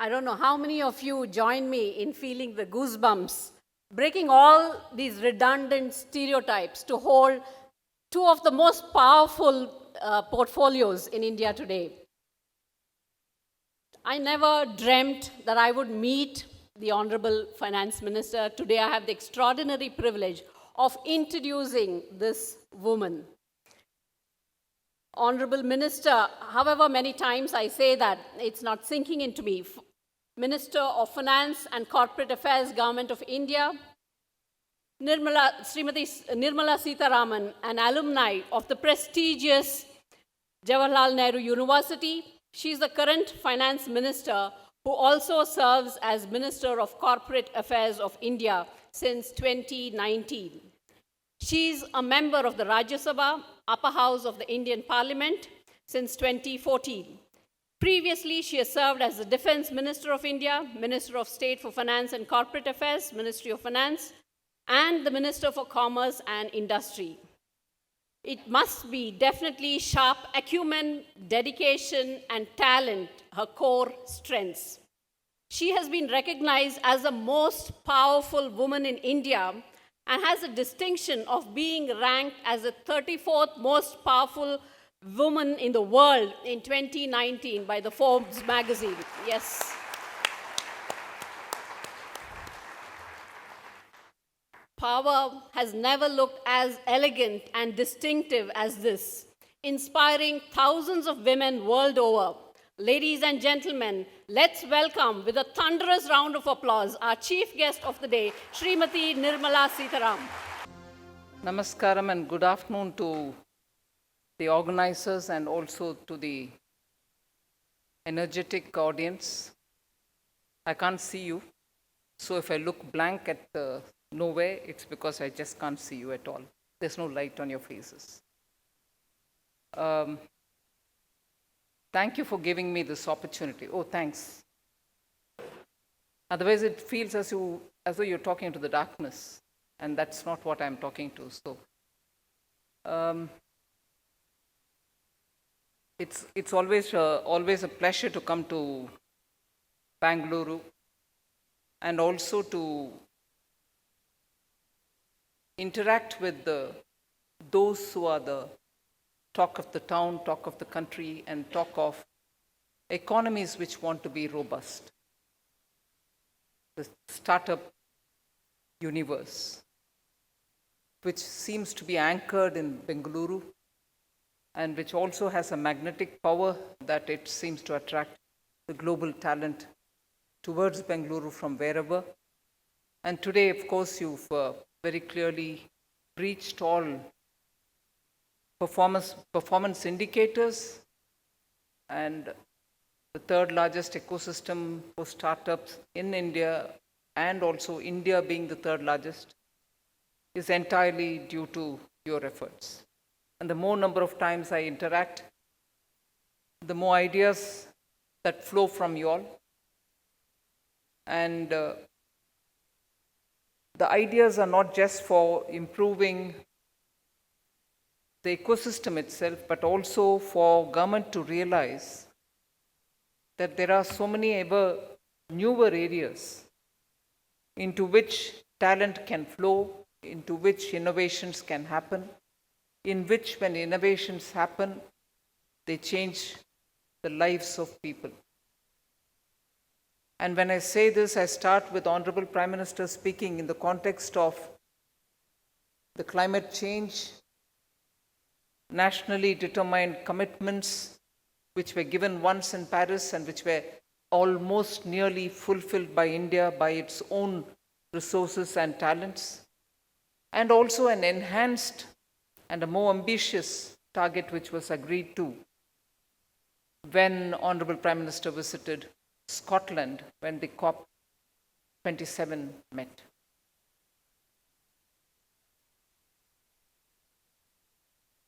I don't know how many of you join me in feeling the goosebumps, breaking all these redundant stereotypes to hold two of the most powerful portfolios in India today. I never dreamt that I would meet the Honorable Finance Minister. Today I have the extraordinary privilege of introducing this woman. Honorable Minister, however many times I say that, it's not sinking into me. Minister of Finance and Corporate Affairs, Government of India, Smt. Nirmala Sitharaman, an alumni of the prestigious Jawaharlal Nehru University. She is the current Finance Minister who also serves as Minister of Corporate Affairs of India since 2019. She is a member of the Rajya Sabha, upper house of the Indian Parliament since 2014. Previously, she has served as the Defense Minister of India, Minister of State for Finance and Corporate Affairs, Ministry of Finance, and the Minister for Commerce and Industry. It must be definitely sharp acumen, dedication, and talent, her core strengths. She has been recognized as the most powerful woman in India and has the distinction of being ranked as the 34th most powerful woman in the world in 2019 by the Forbes magazine. Yes. Power has never looked as elegant and distinctive as this, inspiring thousands of women world over. Ladies and gentlemen, let's welcome with a thunderous round of applause our chief guest of the day, Smt. Nirmala Sitharaman. Namaskaram and good afternoon to the organizers and also to the energetic audience. I can't see you, so if I look blank at nowhere, it's because I just can't see you at all. There's no light on your faces. Thank you for giving me this opportunity. Oh, thanks. Otherwise, it feels as though you're talking to the darkness, and that's not what I'm talking to. So, it's always a pleasure to come to Bangalore and also to interact with those who are the talk of the town, talk of the country, and talk of economies which want to be robust. The startup universe, which seems to be anchored in Bengaluru and which also has a magnetic power that it seems to attract the global talent towards Bengaluru from wherever. And today, of course, you've very clearly breached all performance indicators, and the third largest ecosystem for startups in India, and also India being the third largest, is entirely due to your efforts. And the more number of times I interact, the more ideas that flow from you all. And the ideas are not just for improving the ecosystem itself, but also for government to realize that there are so many ever newer areas into which talent can flow, into which innovations can happen, in which when innovations happen, they change the lives of people. And when I say this, I start with Honorable Prime Minister speaking in the context of the climate change, nationally determined commitments which were given once in Paris and which were almost nearly fulfilled by India by its own resources and talents, and also an enhanced and a more ambitious target which was agreed to when Honorable Prime Minister visited Scotland when the COP27 met.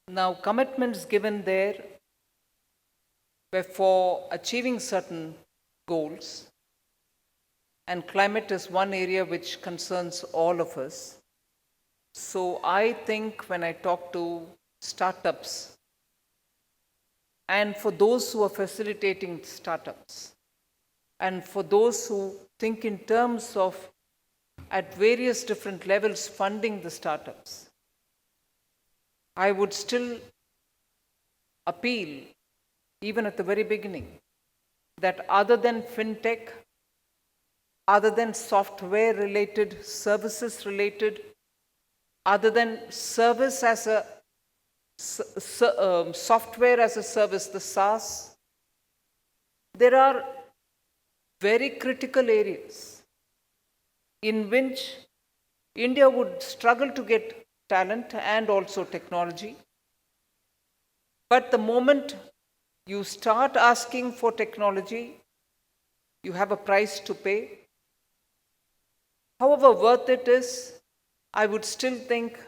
Now, commitments given there were for achieving certain goals, and climate is one area which concerns all of us. So I think when I talk to startups, and for those who are facilitating startups, and for those who think in terms of, at various different levels, funding the startups, I would still appeal, even at the very beginning, that other than fintech, other than software related, services related, other than service as a software as a service, the SaaS, there are very critical areas in which India would struggle to get talent and also technology. But the moment you start asking for technology, you have a price to pay. However worth it is, I would still think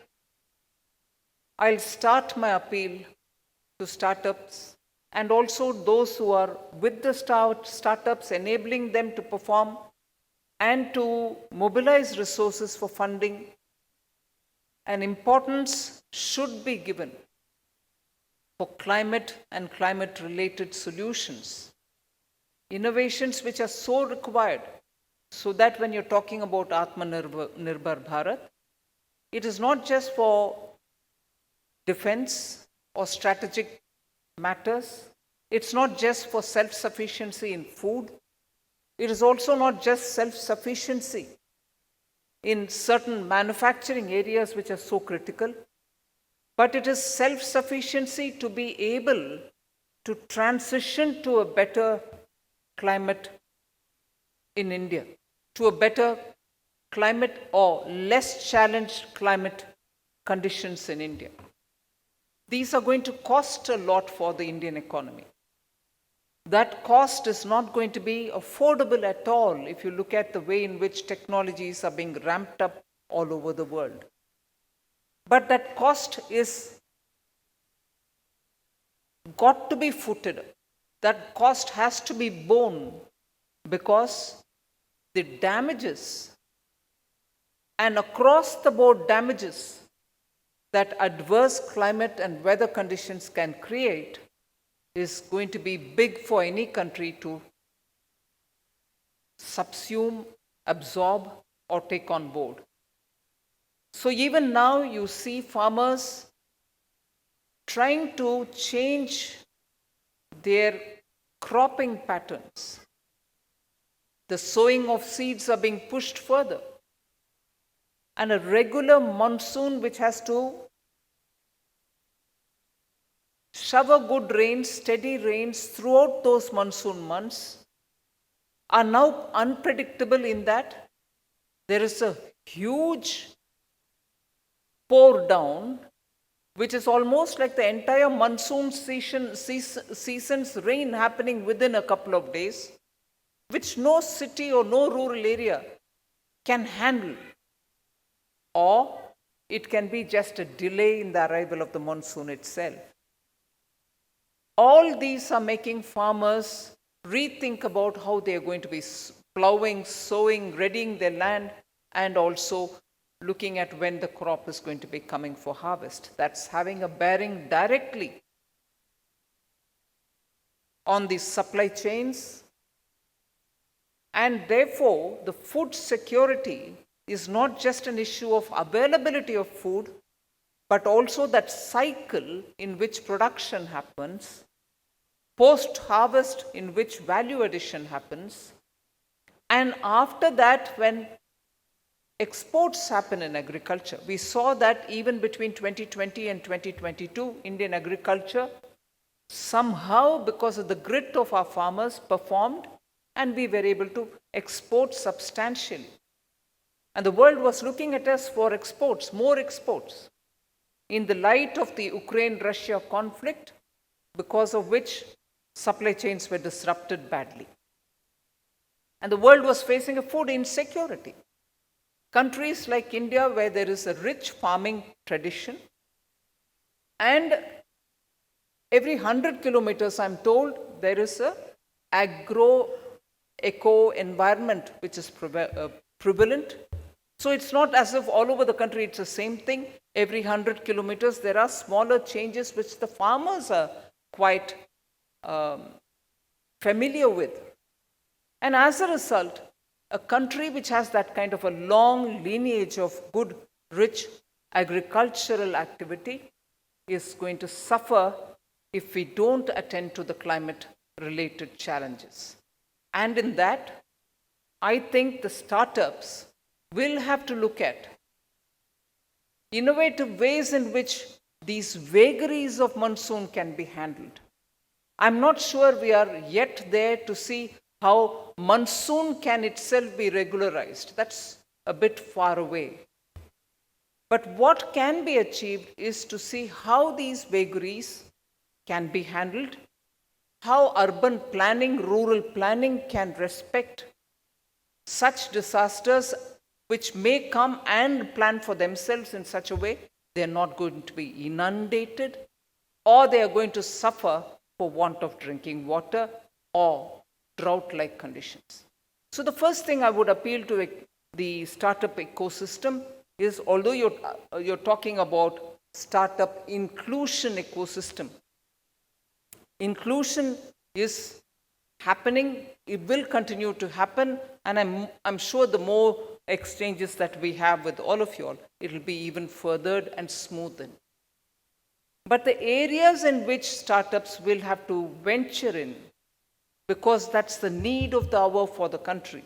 I'll start my appeal to startups and also those who are with the startups, enabling them to perform and to mobilize resources for funding. An importance should be given for climate and climate-related solutions, innovations which are so required, so that when you're talking about Atmanirbhar Bharat, it is not just for defense or strategic matters. It's not just for self-sufficiency in food. It is also not just self-sufficiency in certain manufacturing areas which are so critical, but it is self-sufficiency to be able to transition to a better climate in India, to a better climate or less challenged climate conditions in India. These are going to cost a lot for the Indian economy. That cost is not going to be affordable at all if you look at the way in which technologies are being ramped up all over the world. But that cost is got to be footed. That cost has to be borne because the damages and across the board damages that adverse climate and weather conditions can create is going to be big for any country to subsume, absorb, or take on board. So even now you see farmers trying to change their cropping patterns. The sowing of seeds are being pushed further. And a regular monsoon which has to shower good rains, steady rains throughout those monsoon months are now unpredictable in that there is a huge pour down which is almost like the entire monsoon season's rain happening within a couple of days, which no city or no rural area can handle. Or it can be just a delay in the arrival of the monsoon itself. All these are making farmers rethink about how they are going to be plowing, sowing, readying their land, and also looking at when the crop is going to be coming for harvest. That's having a bearing directly on the supply chains. And therefore, the food security is not just an issue of availability of food, but also that cycle in which production happens, post-harvest in which value addition happens, and after that when exports happen in agriculture. We saw that even between 2020 and 2022, Indian agriculture somehow, because of the grit of our farmers, performed, and we were able to export substantially. And the world was looking at us for exports, more exports, in the light of the Ukraine-Russia conflict, because of which supply chains were disrupted badly. And the world was facing a food insecurity. Countries like India, where there is a rich farming tradition, and every 100 kilometers, I'm told, there is a agro-eco environment which is prevalent. So it's not as if all over the country it's the same thing. Every 100 kilometers, there are smaller changes which the farmers are quite familiar with. And as a result, a country which has that kind of a long lineage of good, rich agricultural activity is going to suffer if we don't attend to the climate-related challenges. And in that, I think the startups will have to look at innovative ways in which these vagaries of monsoon can be handled. I'm not sure we are yet there to see how monsoon can itself be regularized. That's a bit far away. But what can be achieved is to see how these vagaries can be handled, how urban planning, rural planning can respect such disasters which may come and plan for themselves in such a way they are not going to be inundated, or they are going to suffer for want of drinking water or drought-like conditions. So the first thing I would appeal to the startup ecosystem is, although you're talking about startup inclusion ecosystem, inclusion is happening, it will continue to happen, and I'm sure the more exchanges that we have with all of you all, it will be even furthered and smoothened. But the areas in which startups will have to venture in, because that's the need of the hour for the country.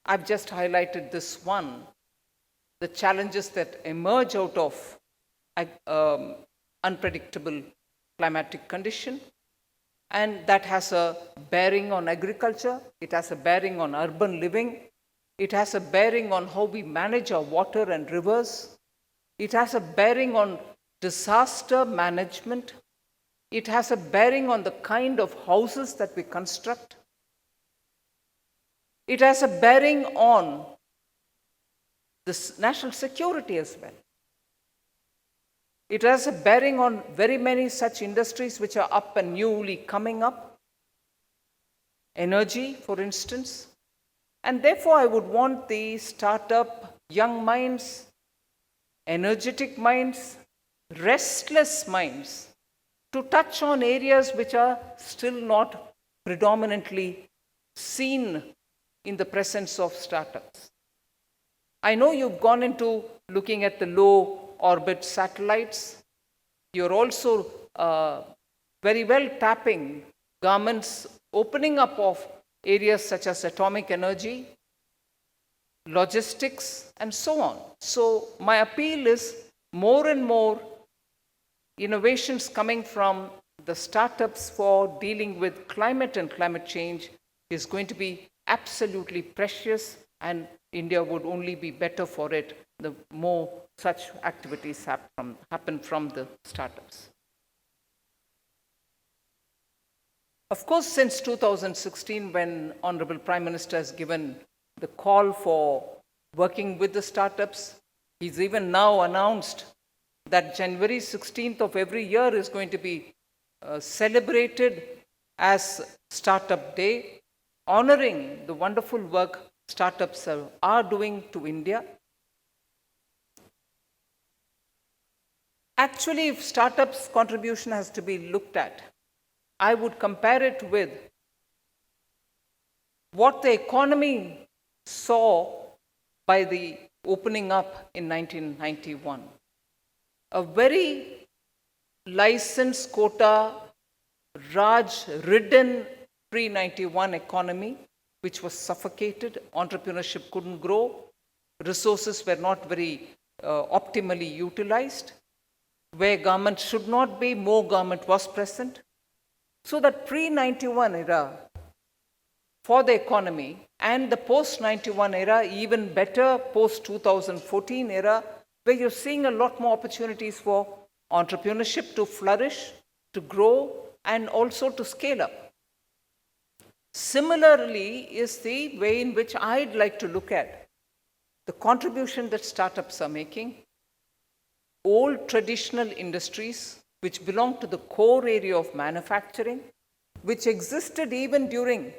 I've just highlighted this one, the challenges that emerge out of unpredictable climatic condition, and that has a bearing on agriculture, it has a bearing on urban living, it has a bearing on how we manage our water and rivers, it has a bearing on disaster management, it has a bearing on the kind of houses that we construct, it has a bearing on the national security as well. It has a bearing on very many such industries which are up and newly coming up. Energy, for instance. And therefore, I would want the startup young minds, energetic minds, restless minds to touch on areas which are still not predominantly seen in the presence of startups. I know you've gone into looking at the low orbit satellites. You're also very well tapping governments opening up of areas such as atomic energy, logistics, and so on. So my appeal is more and more innovations coming from the startups for dealing with climate and climate change is going to be absolutely precious, and India would only be better for it the more such activities happen from the startups. Of course, since 2016, when Honorable Prime Minister has given the call for working with the startups, he's even now announced that January 16th of every year is going to be celebrated as Startup Day, honoring the wonderful work startups are doing to India. Actually, if startups' contribution has to be looked at, I would compare it with what the economy saw by the opening up in 1991. A very license quota, Raj-ridden pre-91 economy, which was suffocated, entrepreneurship couldn't grow, resources were not very optimally utilized, where government should not be, more government was present. So that pre-91 era for the economy and the post-91 era, even better post-2014 era, where you're seeing a lot more opportunities for entrepreneurship to flourish, to grow, and also to scale up. Similarly is the way in which I'd like to look at the contribution that startups are making. Old traditional industries which belong to the core area of manufacturing, which existed even during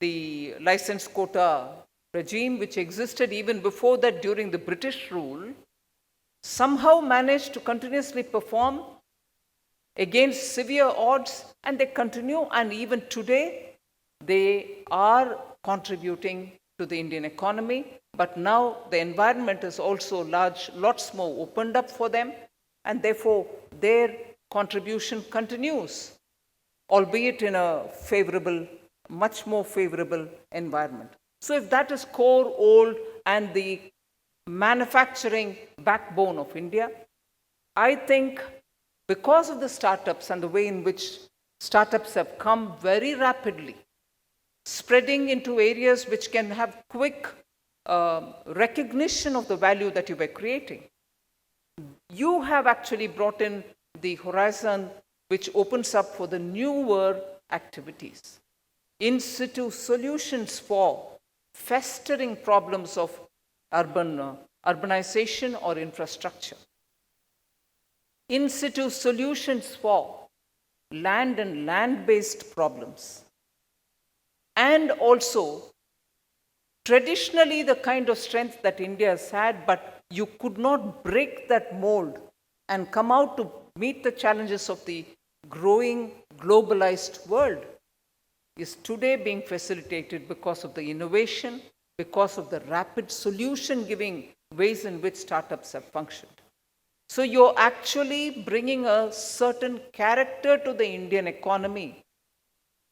the license quota regime, which existed even before that during the British rule, somehow managed to continuously perform against severe odds, and they continue, and even today they are contributing to the Indian economy, but now the environment is also lots more opened up for them, and therefore their contribution continues, albeit in a favorable, much more favorable environment. So if that is core, old, and the manufacturing backbone of India, I think because of the startups and the way in which startups have come very rapidly, spreading into areas which can have quick recognition of the value that you were creating, you have actually brought in the horizon which opens up for the newer activities. In situ solutions for festering problems of urbanization or infrastructure. In situ solutions for land and land-based problems. And also, traditionally the kind of strength that India has had, but you could not break that mold and come out to meet the challenges of the growing globalized world, is today being facilitated because of the innovation, because of the rapid solution-giving ways in which startups have functioned. So you're actually bringing a certain character to the Indian economy,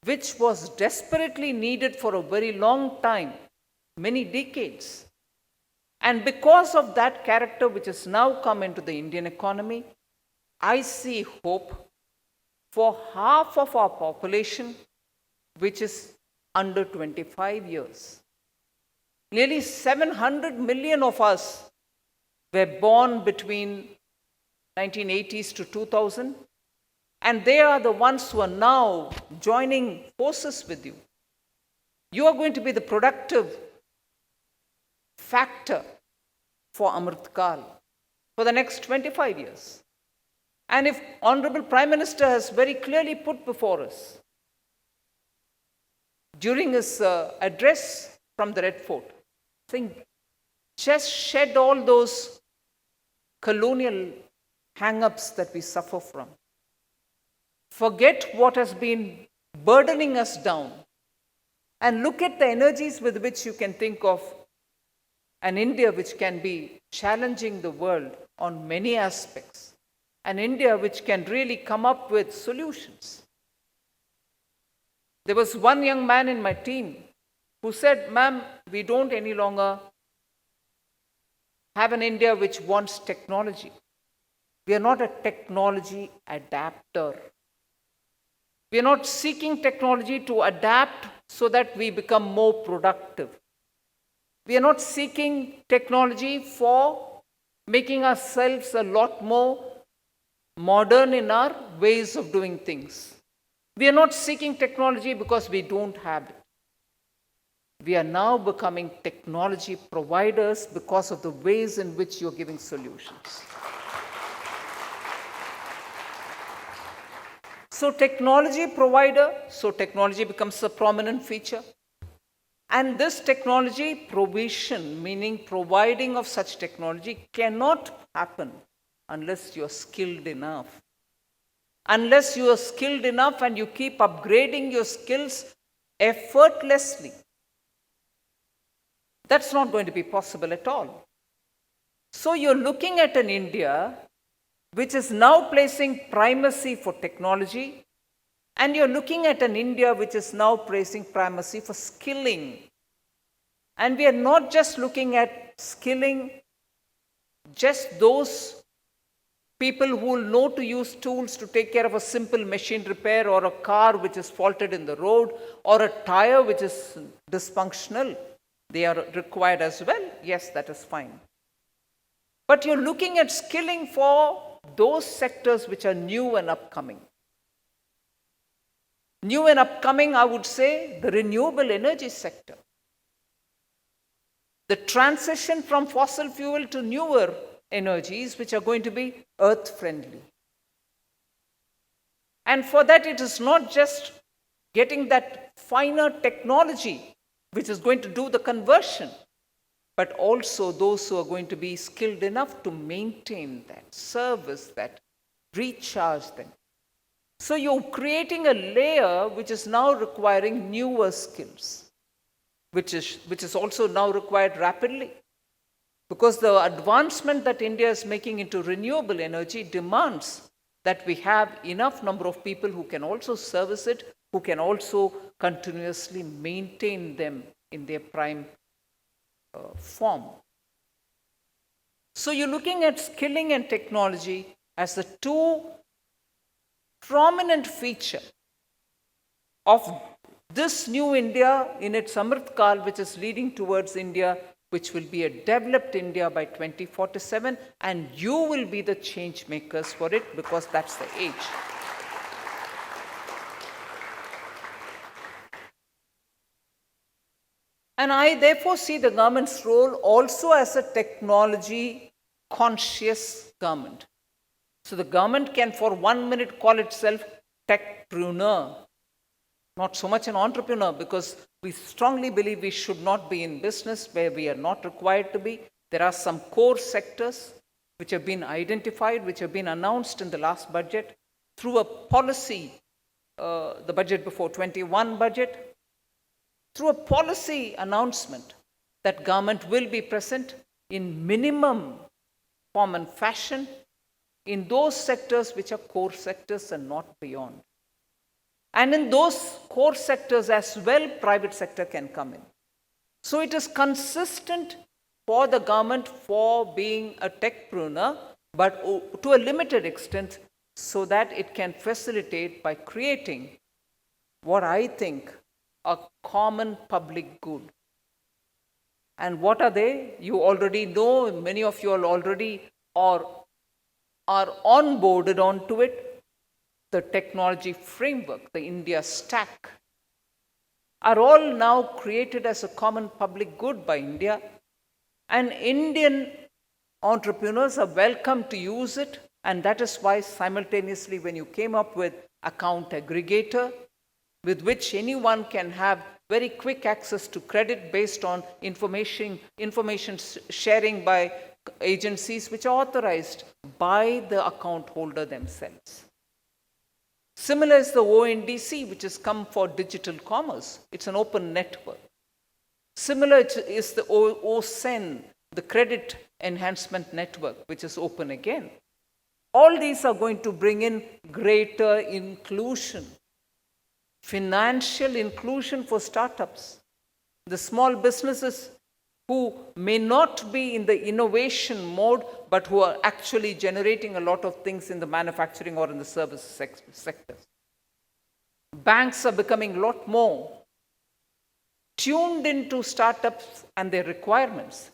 which was desperately needed for a very long time, many decades. And because of that character which has now come into the Indian economy, I see hope for half of our population which is under 25 years. Nearly 700 million of us were born between 1980s to 2000, and they are the ones who are now joining forces with you. You are going to be the productive factor for Amrit Kal for the next 25 years. And if Honorable Prime Minister has very clearly put before us during his address from the Red Fort, saying, just shed all those colonial hang-ups that we suffer from. Forget what has been burdening us down and look at the energies with which you can think of an India which can be challenging the world on many aspects, an India which can really come up with solutions. There was one young man in my team who said, "Ma'am, we don't any longer have an India which wants technology. We are not a technology adapter. We are not seeking technology to adapt so that we become more productive. We are not seeking technology for making ourselves a lot more modern in our ways of doing things. We are not seeking technology because we don't have it. We are now becoming technology providers because of the ways in which you're giving solutions." So technology provider, so technology becomes a prominent feature. And this technology provision, meaning providing of such technology, cannot happen unless you're skilled enough. Unless you are skilled enough and you keep upgrading your skills effortlessly, that's not going to be possible at all. So you're looking at an India which is now placing primacy for technology, and you're looking at an India which is now placing primacy for skilling. And we are not just looking at skilling just those people who will know to use tools to take care of a simple machine repair, or a car which is faulted in the road, or a tire which is dysfunctional. They are required as well. Yes, that is fine. But you're looking at skilling for those sectors which are new and upcoming. New and upcoming, I would say, the renewable energy sector. The transition from fossil fuel to newer energies which are going to be earth-friendly. And for that, it is not just getting that finer technology which is going to do the conversion, but also those who are going to be skilled enough to maintain that, service that, recharge them. So you're creating a layer which is now requiring newer skills, which is also now required rapidly. Because the advancement that India is making into renewable energy demands that we have enough number of people who can also service it, who can also continuously maintain them in their prime form. So you're looking at skilling and technology as the two prominent feature of this new India in its Amrit Kal, which is leading towards India, which will be a developed India by 2047, and you will be the change makers for it, because that's the age. And I therefore see the government's role also as a technology conscious government. So the government can for 1 minute call itself techpreneur, not so much an entrepreneur, because we strongly believe we should not be in business where we are not required to be. There are some core sectors which have been identified, which have been announced in the last budget through a policy, the budget before 21 budget, through a policy announcement that government will be present in minimum form and fashion in those sectors which are core sectors and not beyond. And in those core sectors as well, private sector can come in. So it is consistent for the government for being a techpreneur, but to a limited extent, so that it can facilitate by creating what I think a common public good. And what are they? You already know, many of you already are onboarded onto it. The technology framework, the India stack, are all now created as a common public good by India. And Indian entrepreneurs are welcome to use it. And that is why simultaneously when you came up with account aggregator, with which anyone can have very quick access to credit based on information sharing by agencies which are authorized by the account holder themselves. Similar is the ONDC, which has come for digital commerce. It's an open network. Similar is the OSEN, the Credit Enhancement Network, which is open again. All these are going to bring in greater inclusion, financial inclusion for startups, the small businesses who may not be in the innovation mode, but who are actually generating a lot of things in the manufacturing or in the service sectors. Banks are becoming a lot more tuned into startups and their requirements.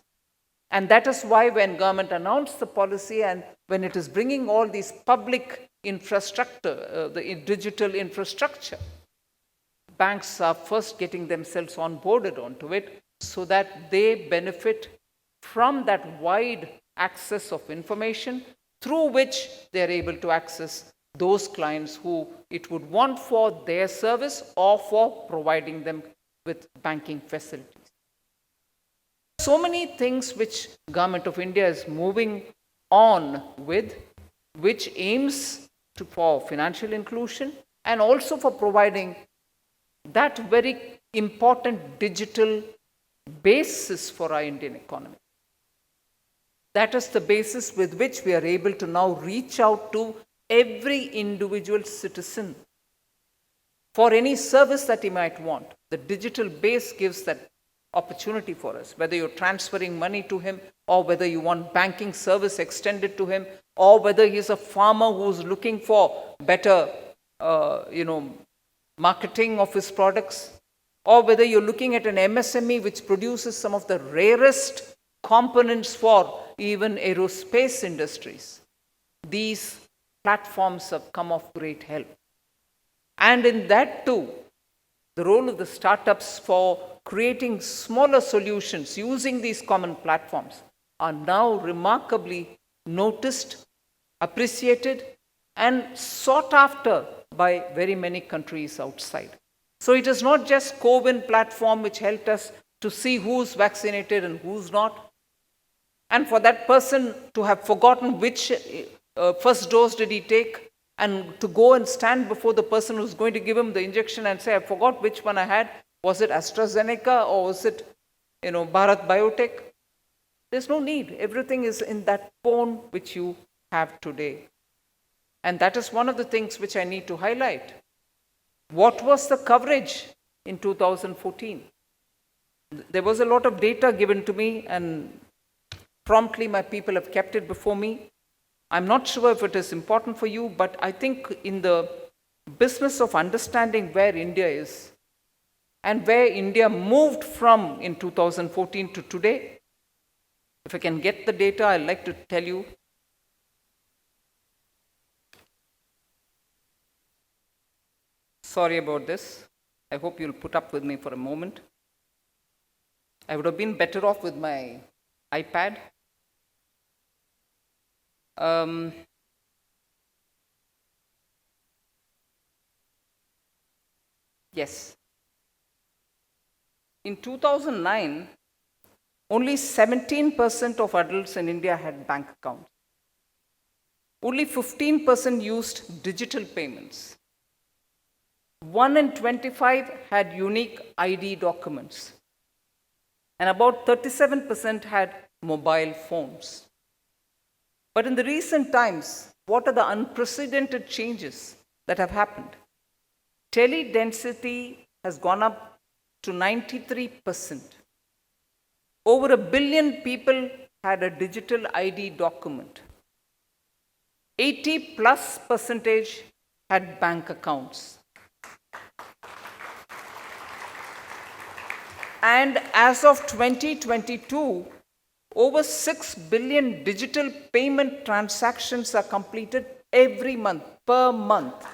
And that is why when government announced the policy and when it is bringing all these public infrastructure, the digital infrastructure, banks are first getting themselves onboarded onto it so that they benefit from that wide access of information through which they are able to access those clients who it would want for their service or for providing them with banking facilities. So many things which Government of India is moving on with, which aims for financial inclusion and also for providing that very important digital basis for our Indian economy. That is the basis with which we are able to now reach out to every individual citizen for any service that he might want. The digital base gives that opportunity for us, whether you're transferring money to him or whether you want banking service extended to him or whether he's a farmer who's looking for better marketing of his products, or whether you're looking at an MSME which produces some of the rarest components for even aerospace industries. These platforms have come of great help. And in that too, the role of the startups for creating smaller solutions using these common platforms are now remarkably noticed, appreciated, and sought after by very many countries outside. So it is not just CoWIN platform which helped us to see who's vaccinated and who's not. And for that person to have forgotten which first dose did he take and to go and stand before the person who's going to give him the injection and say, I forgot which one I had. Was it AstraZeneca or was it, Bharat Biotech? There's no need. Everything is in that phone which you have today. And that is one of the things which I need to highlight. What was the coverage in 2014? There was a lot of data given to me, and promptly my people have kept it before me. I'm not sure if it is important for you, but I think in the business of understanding where India is and where India moved from in 2014 to today, if I can get the data, I'd like to tell you. Sorry about this. I hope you'll put up with me for a moment. I would have been better off with my iPad. Yes. In 2009, only 17% of adults in India had bank accounts. Only 15% used digital payments. 1 in 25 had unique ID documents. And about 37% had mobile phones. But in the recent times, what are the unprecedented changes that have happened? Tele-density has gone up to 93%. Over 1 billion people had a digital ID document. 80+% had bank accounts. And as of 2022, over 6 billion digital payment transactions are completed every month, per month.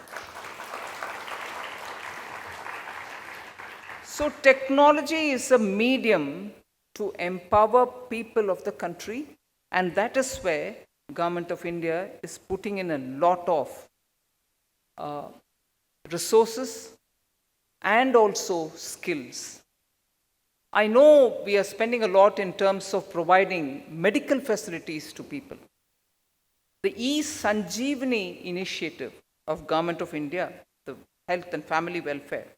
So technology is a medium to empower people of the country, and that is where Government of India is putting in a lot of resources and also skills. I know we are spending a lot in terms of providing medical facilities to people. The e-Sanjeevani initiative of Government of India, the Health and Family Welfare,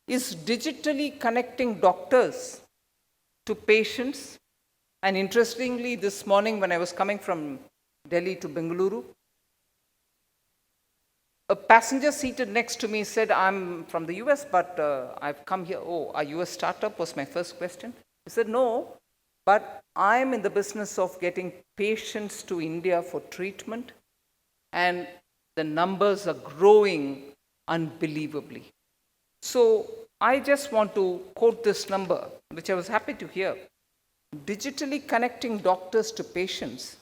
is digitally connecting doctors to patients. And interestingly, this morning when I was coming from Delhi to Bengaluru, a passenger seated next to me said, I'm from the US, but I've come here. Oh, are you a startup? Was my first question. He said, no, but I'm in the business of getting patients to India for treatment, and the numbers are growing unbelievably. So I just want to quote this number, which I was happy to hear. Digitally connecting doctors to patients,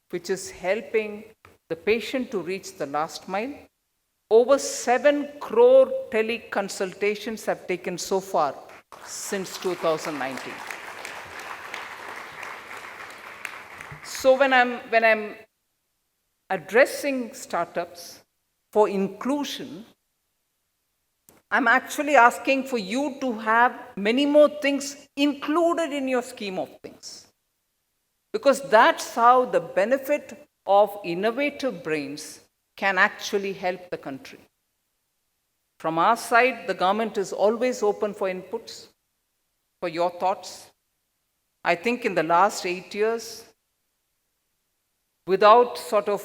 which is helping the patient to reach the last mile. Over 7 crore teleconsultations have taken so far since 2019. So when I'm addressing startups for inclusion, I'm actually asking for you to have many more things included in your scheme of things. Because that's how the benefit of innovative brains can actually help the country. From our side, the government is always open for inputs, for your thoughts. I think in the last 8 years, without sort of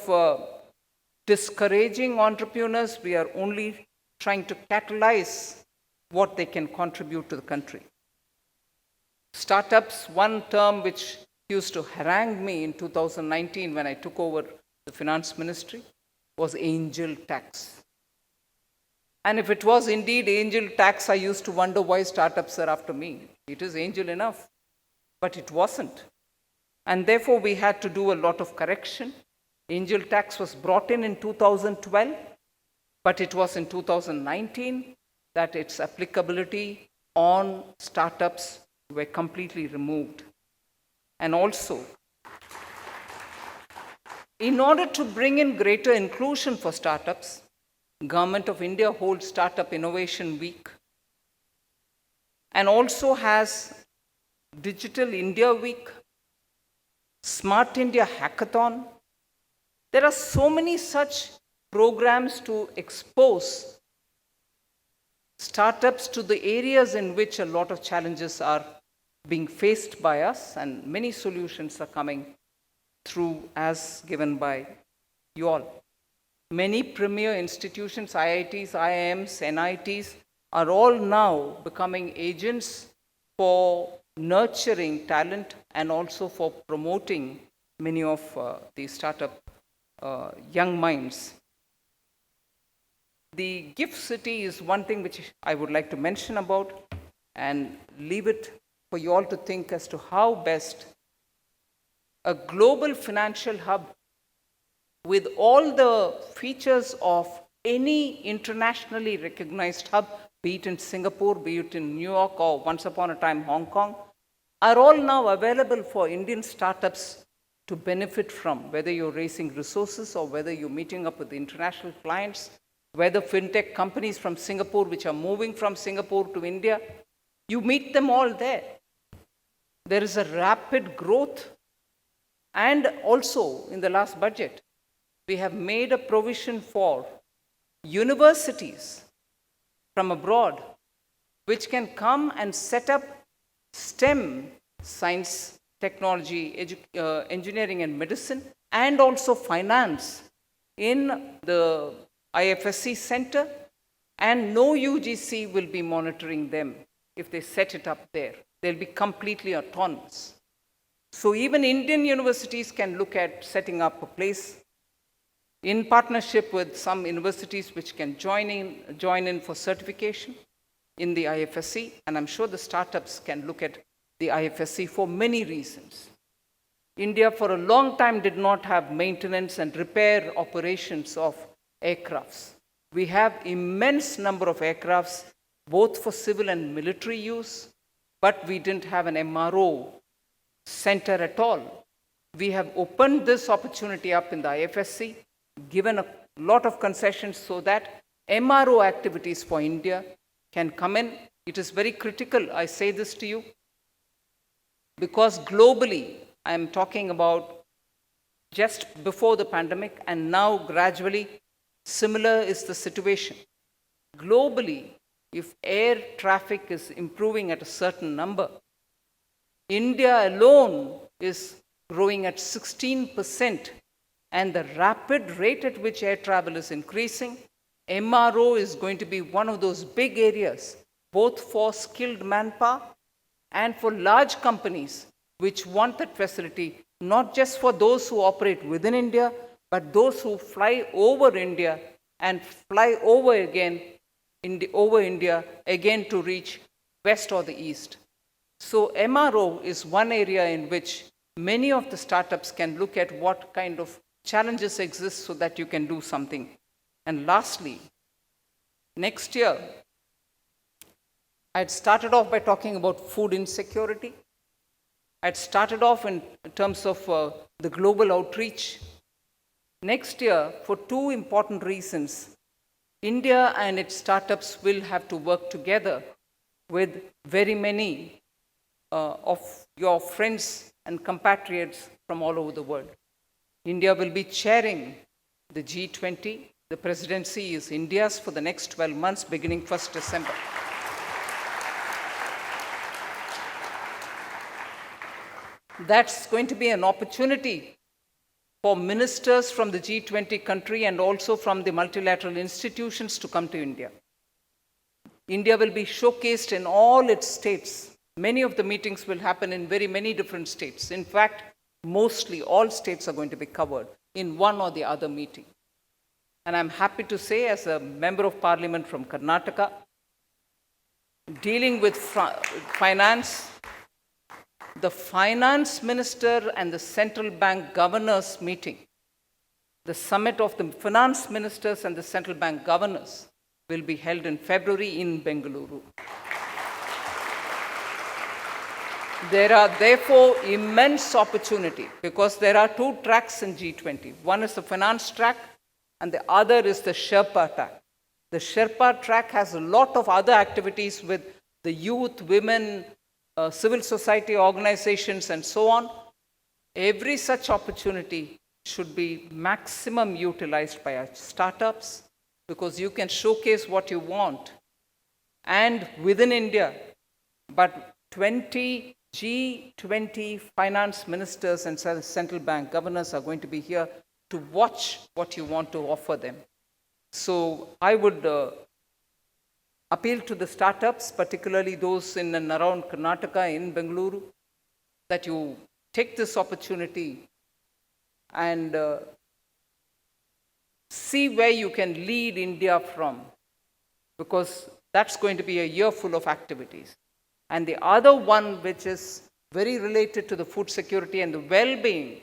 discouraging entrepreneurs, we are only trying to catalyze what they can contribute to the country. Startups, one term which used to harangue me in 2019 when I took over the finance ministry, was angel tax. And if it was indeed angel tax, I used to wonder why startups are after me. It is angel enough, but it wasn't. And therefore, we had to do a lot of correction. Angel tax was brought in 2012, but it was in 2019 that its applicability on startups were completely removed. And also, in order to bring in greater inclusion for startups, Government of India holds Startup Innovation Week and also has Digital India Week, Smart India Hackathon, There are so many such programs to expose startups to the areas in which a lot of challenges are being faced by us, and many solutions are coming through as given by you all. Many premier institutions, IITs, IIMs, NITs, are all now becoming agents for nurturing talent and also for promoting many of the startup young minds. The gift city is one thing which I would like to mention about and leave it for you all to think as to how best a global financial hub with all the features of any internationally recognized hub, be it in Singapore, be it in New York, or once upon a time Hong Kong, are all now available for Indian startups to benefit from, whether you're raising resources or whether you're meeting up with international clients, whether fintech companies from Singapore which are moving from Singapore to India, you meet them all there. There is a rapid growth, and also in the last budget, we have made a provision for universities from abroad which can come and set up STEM, science, technology, engineering and medicine, and also finance in the IFSC center, and no UGC will be monitoring them if they set it up there. They'll be completely autonomous. So even Indian universities can look at setting up a place in partnership with some universities which can join in for certification in the IFSC, and I'm sure the startups can look at the IFSC for many reasons. India for a long time did not have maintenance and repair operations of aircrafts. We have immense number of aircrafts, both for civil and military use, but we didn't have an MRO center at all. We have opened this opportunity up in the IFSC, given a lot of concessions so that MRO activities for India can come in. It is very critical, I say this to you, because globally, I am talking about just before the pandemic and now gradually, similar is the situation. Globally, if air traffic is improving at a certain number, India alone is growing at 16%, and the rapid rate at which air travel is increasing, MRO is going to be one of those big areas, both for skilled manpower and for large companies which want that facility, not just for those who operate within India, but those who fly over India and fly over again over India again to reach west or the east. So MRO is one area in which many of the startups can look at what kind of challenges exist so that you can do something. And lastly, next year, I had started off by talking about food insecurity. I had started off in terms of the global outreach. Next year, for two important reasons, India and its startups will have to work together with very many of your friends and compatriots from all over the world. India will be chairing the G20. The presidency is India's for the next 12 months, beginning 1st December. That's going to be an opportunity for ministers from the G20 country and also from the multilateral institutions to come to India. India will be showcased in all its states. Many of the meetings will happen in very many different states. In fact, mostly all states are going to be covered in one or the other meeting. And I'm happy to say, as a member of parliament from Karnataka, dealing with finance, the finance minister and the central bank governors meeting, the summit of the finance ministers and the central bank governors, will be held in February in Bengaluru. There are therefore immense opportunity because there are two tracks in G20. One is the finance track and the other is the Sherpa track. The Sherpa track has a lot of other activities with the youth, women, civil society organizations and so on. Every such opportunity should be maximum utilized by our startups, because you can showcase what you want and within India, but 20 G20 finance ministers and central bank governors are going to be here to watch what you want to offer them. So I would appeal to the startups, particularly those in and around Karnataka, in Bengaluru, that you take this opportunity and see where you can lead India from, because that's going to be a year full of activities. And the other one, which is very related to the food security and the well-being,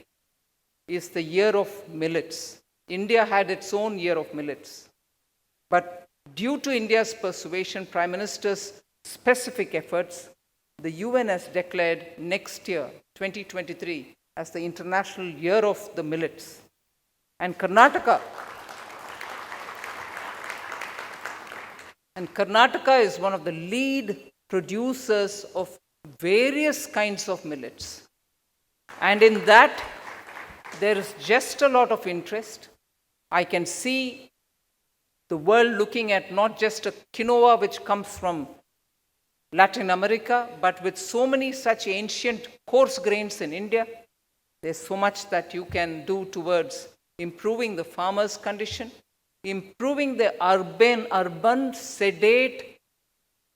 is the year of millets. India had its own year of millets. But due to India's persuasion, Prime Minister's specific efforts, the UN has declared next year, 2023, as the International Year of the Millets. And Karnataka is one of the lead producers of various kinds of millets. And in that, there is just a lot of interest. I can see the world looking at not just a quinoa which comes from Latin America, but with so many such ancient coarse grains in India, there's so much that you can do towards improving the farmer's condition, improving the urban sedate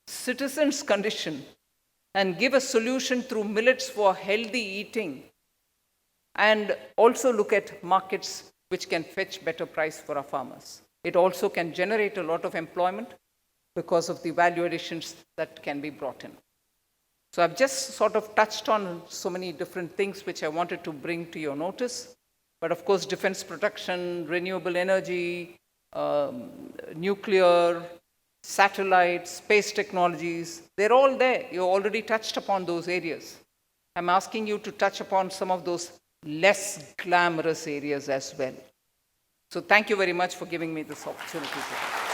citizens' condition, and give a solution through millets for healthy eating, and also look at markets which can fetch better price for our farmers. It also can generate a lot of employment because of the value additions that can be brought in. So I've just sort of touched on so many different things which I wanted to bring to your notice. But of course, defense production, renewable energy, nuclear, satellites, space technologies, they're all there. You already touched upon those areas. I'm asking you to touch upon some of those less glamorous areas as well. So thank you very much for giving me this opportunity.